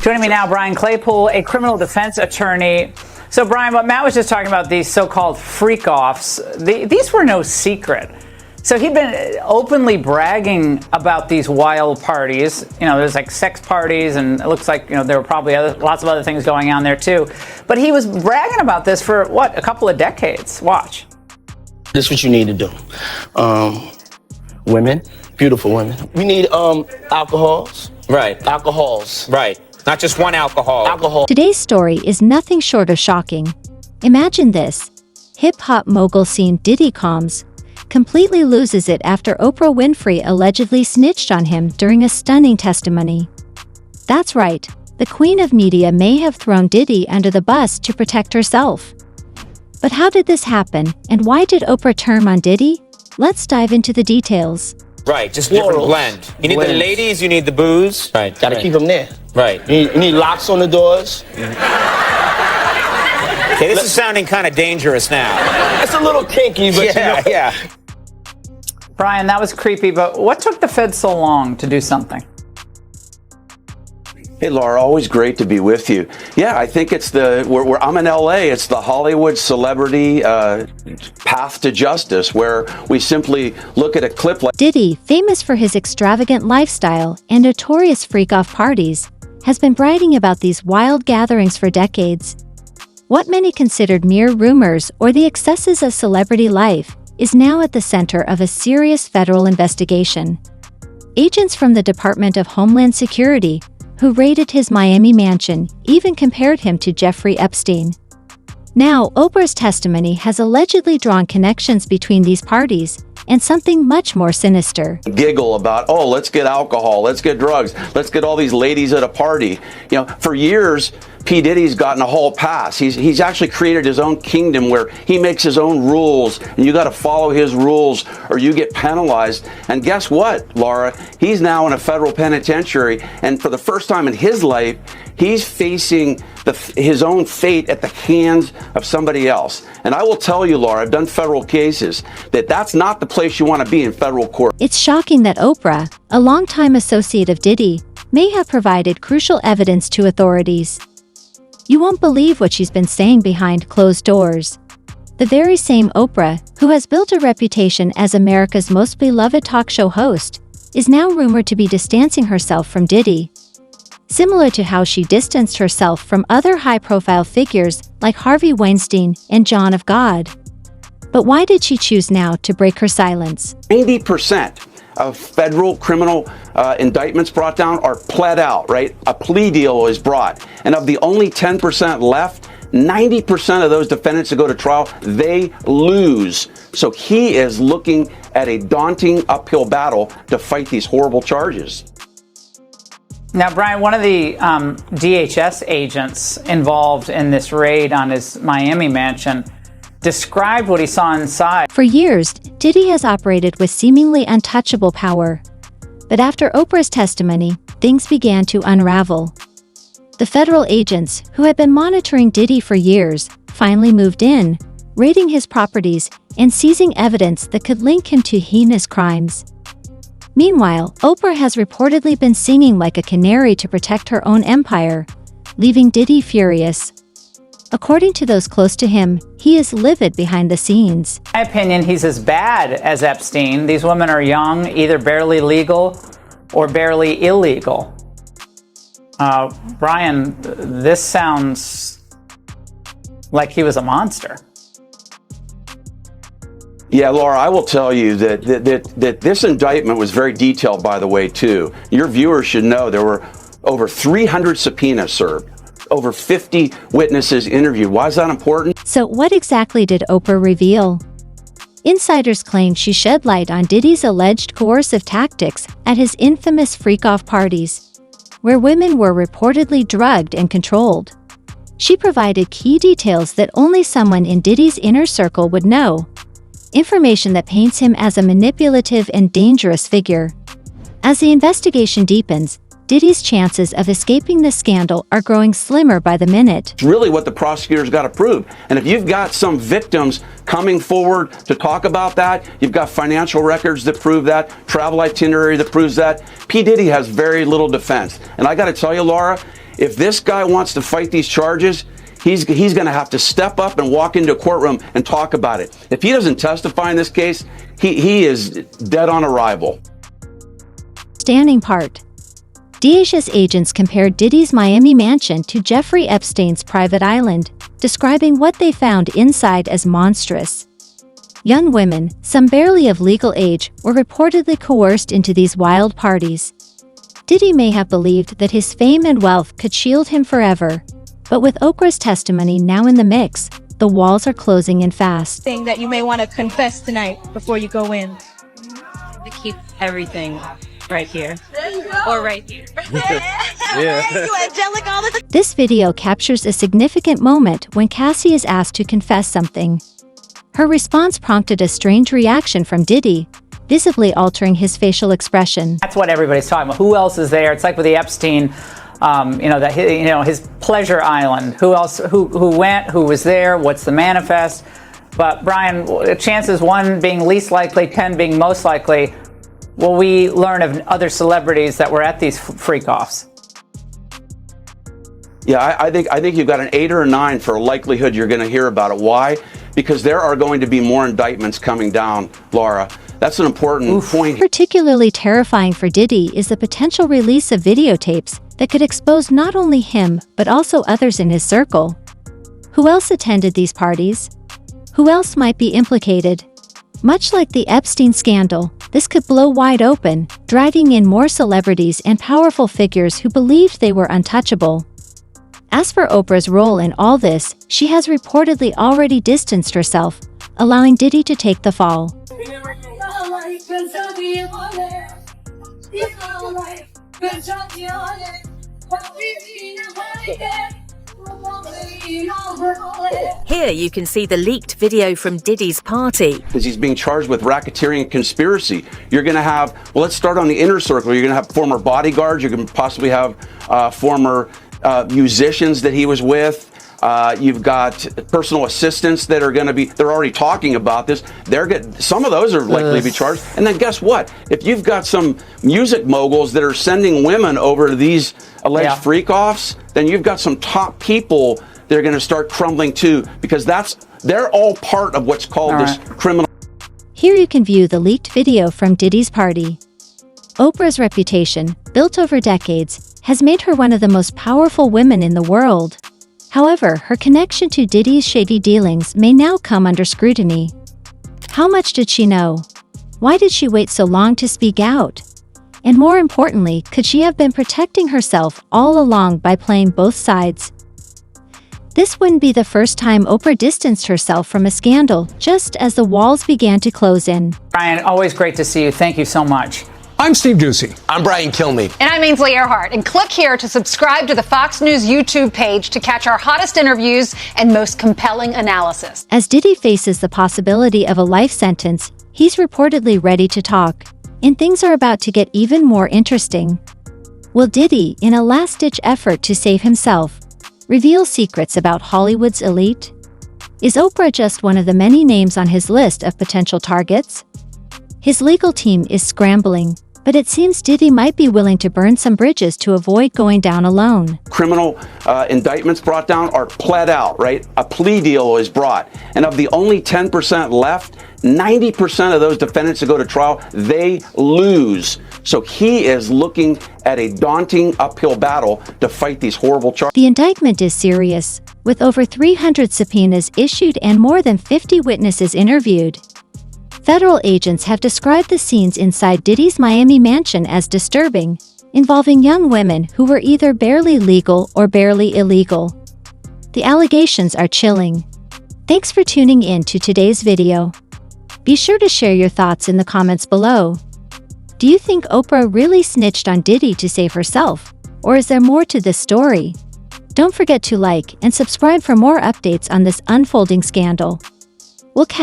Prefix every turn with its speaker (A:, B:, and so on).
A: Joining me now, Brian Claypool, a criminal defense attorney. So, Brian, what Matt was just talking about, these so-called freak-offs, these were no secret. So he'd been openly bragging about these wild parties. You know, there's like sex parties, and it looks like, you know, there were probably lots of other things going on there too. But he was bragging about this for, what, a couple of decades. Watch.
B: This is what you need to do. Women, beautiful women. We need alcohols.
C: Right.
B: Alcohols.
C: Right. Not just one alcohol.
B: Alcohol.
D: Today's story is nothing short of shocking. Imagine this. Hip-hop mogul scene Diddy Combs completely loses it after Oprah Winfrey allegedly snitched on him during a stunning testimony. That's right, the queen of media may have thrown Diddy under the bus to protect herself. But how did this happen, and why did Oprah turn on Diddy? Let's dive into the details.
C: Right, just a different
B: Florals.
C: blend. You need the ladies, you need the booze.
B: Right, gotta keep them there.
C: Right.
B: You need locks on the doors.
C: Okay, this is sounding kind of dangerous now.
B: It's a little kinky, but
C: Yeah.
A: Brian, that was creepy, but what took the Fed so long to do something?
E: Hey, Laura, always great to be with you. Yeah, I think it's I'm in LA. It's the Hollywood celebrity path to justice, where we simply look at a clip like
D: Diddy, famous for his extravagant lifestyle and notorious freak-off parties, has been bragging about these wild gatherings for decades. What many considered mere rumors or the excesses of celebrity life is now at the center of a serious federal investigation. Agents from the Department of Homeland Security, who raided his Miami mansion, even compared him to Jeffrey Epstein. Now, Oprah's testimony has allegedly drawn connections between these parties and something much more sinister.
E: giggle about, oh, let's get alcohol, let's get drugs, let's get all these ladies at a party. You know, for years, P. Diddy's gotten a hall pass. He's actually created his own kingdom where he makes his own rules, and you got to follow his rules or you get penalized. And guess what, Laura? He's now in a federal penitentiary, and for the first time in his life, he's facing his own fate at the hands of somebody else. And I will tell you, Laura, I've done federal cases, that's not the place you want to be in federal court.
D: It's shocking that Oprah, a longtime associate of Diddy, may have provided crucial evidence to authorities. You won't believe what she's been saying behind closed doors. The very same Oprah, who has built a reputation as America's most beloved talk show host, is now rumored to be distancing herself from Diddy. Similar to how she distanced herself from other high-profile figures like Harvey Weinstein and John of God. But why did she choose now to break her silence?
E: 90% of federal criminal indictments brought down are pled out, right? A plea deal is brought. And of the only 10% left, 90% of those defendants that go to trial, they lose. So he is looking at a daunting uphill battle to fight these horrible charges.
A: Now, Brian, one of the DHS agents involved in this raid on his Miami mansion described what he saw inside.
D: For years, Diddy has operated with seemingly untouchable power. But after Oprah's testimony, things began to unravel. The federal agents, who had been monitoring Diddy for years, finally moved in, raiding his properties and seizing evidence that could link him to heinous crimes. Meanwhile, Oprah has reportedly been singing like a canary to protect her own empire, leaving Diddy furious. According to those close to him, he is livid behind the scenes.
A: In my opinion, he's as bad as Epstein. These women are young, either barely legal or barely illegal. Brian, this sounds like he was a monster.
E: Yeah, Laura, I will tell you that this indictment was very detailed, by the way, too. Your viewers should know there were over 300 subpoenas served, over 50 witnesses interviewed. Why is that important?
D: So what exactly did Oprah reveal? Insiders claim she shed light on Diddy's alleged coercive tactics at his infamous freak-off parties, where women were reportedly drugged and controlled. She provided key details that only someone in Diddy's inner circle would know. Information that paints him as a manipulative and dangerous figure. As the investigation deepens, Diddy's chances of escaping the scandal are growing slimmer by the minute.
E: It's really what the prosecutors got to prove. And if you've got some victims coming forward to talk about that, you've got financial records that prove that, travel itinerary that proves that, P. Diddy has very little defense. And I got to tell you, Laura, If this guy wants to fight these charges, he's going to have to step up and walk into a courtroom and talk about it. If he doesn't testify in this case, he is dead on arrival.
D: Standing part. DHS agents compared Diddy's Miami mansion to Jeffrey Epstein's private island, describing what they found inside as monstrous. Young women, some barely of legal age, were reportedly coerced into these wild parties. Diddy may have believed that his fame and wealth could shield him forever, but with Oprah's testimony now in the mix, the walls are closing in fast.
F: Thing that you may want to confess tonight before you go in.
G: To keep everything right here. Or right here.
F: You angelic all the
D: This video captures a significant moment when Cassie is asked to confess something. Her response prompted a strange reaction from Diddy, visibly altering his facial expression.
A: That's what everybody's talking about. Who else is there? It's like with the Epstein, his pleasure island. Who else? Who went? Who was there? What's the manifest? But Brian, chances 1 being least likely, 10 being most likely. Will we learn of other celebrities that were at these freak-offs?
E: Yeah, I think you've got an 8 or a 9 for a likelihood you're going to hear about it. Why? Because there are going to be more indictments coming down, Laura. That's an important point.
D: Particularly terrifying for Diddy is the potential release of videotapes that could expose not only him, but also others in his circle. Who else attended these parties? Who else might be implicated? Much like the Epstein scandal, this could blow wide open, dragging in more celebrities and powerful figures who believed they were untouchable. As for Oprah's role in all this, she has reportedly already distanced herself, allowing Diddy to take the fall.
G: Here you can see the leaked video from Diddy's party.
E: Because he's being charged with racketeering and conspiracy. You're going to have, well, let's start on the inner circle. You're going to have former bodyguards. You're going to possibly have former musicians that he was with. You've got personal assistants that are going to be, they're already talking about this. Some of those are likely to be charged. And then guess what? If you've got some music moguls that are sending women over to these alleged freak-offs, then you've got some top people that are going to start crumbling too, because they're all part of what's called this criminal.
D: Here you can view the leaked video from Diddy's party. Oprah's reputation, built over decades, has made her one of the most powerful women in the world. However, her connection to Diddy's shady dealings may now come under scrutiny. How much did she know? Why did she wait so long to speak out? And more importantly, could she have been protecting herself all along by playing both sides? This wouldn't be the first time Oprah distanced herself from a scandal, just as the walls began to close in.
A: Brian, always great to see you. Thank you so much.
H: I'm Steve Doocy.
B: I'm Brian Kilmeade.
I: And I'm Ainsley Earhart. And click here to subscribe to the Fox News YouTube page to catch our hottest interviews and most compelling analysis.
D: As Diddy faces the possibility of a life sentence, he's reportedly ready to talk. And things are about to get even more interesting. Will Diddy, in a last-ditch effort to save himself, reveal secrets about Hollywood's elite? Is Oprah just one of the many names on his list of potential targets? His legal team is scrambling, but it seems Diddy might be willing to burn some bridges to avoid going down alone.
E: Criminal indictments brought down are pled out, right? A plea deal is brought. And of the only 10% left, 90% of those defendants that go to trial, they lose. So he is looking at a daunting uphill battle to fight these horrible charges.
D: The indictment is serious, with over 300 subpoenas issued and more than 50 witnesses interviewed. Federal agents have described the scenes inside Diddy's Miami mansion as disturbing, involving young women who were either barely legal or barely illegal. The allegations are chilling. Thanks for tuning in to today's video. Be sure to share your thoughts in the comments below. Do you think Oprah really snitched on Diddy to save herself? Or is there more to this story? Don't forget to like and subscribe for more updates on this unfolding scandal. We'll catch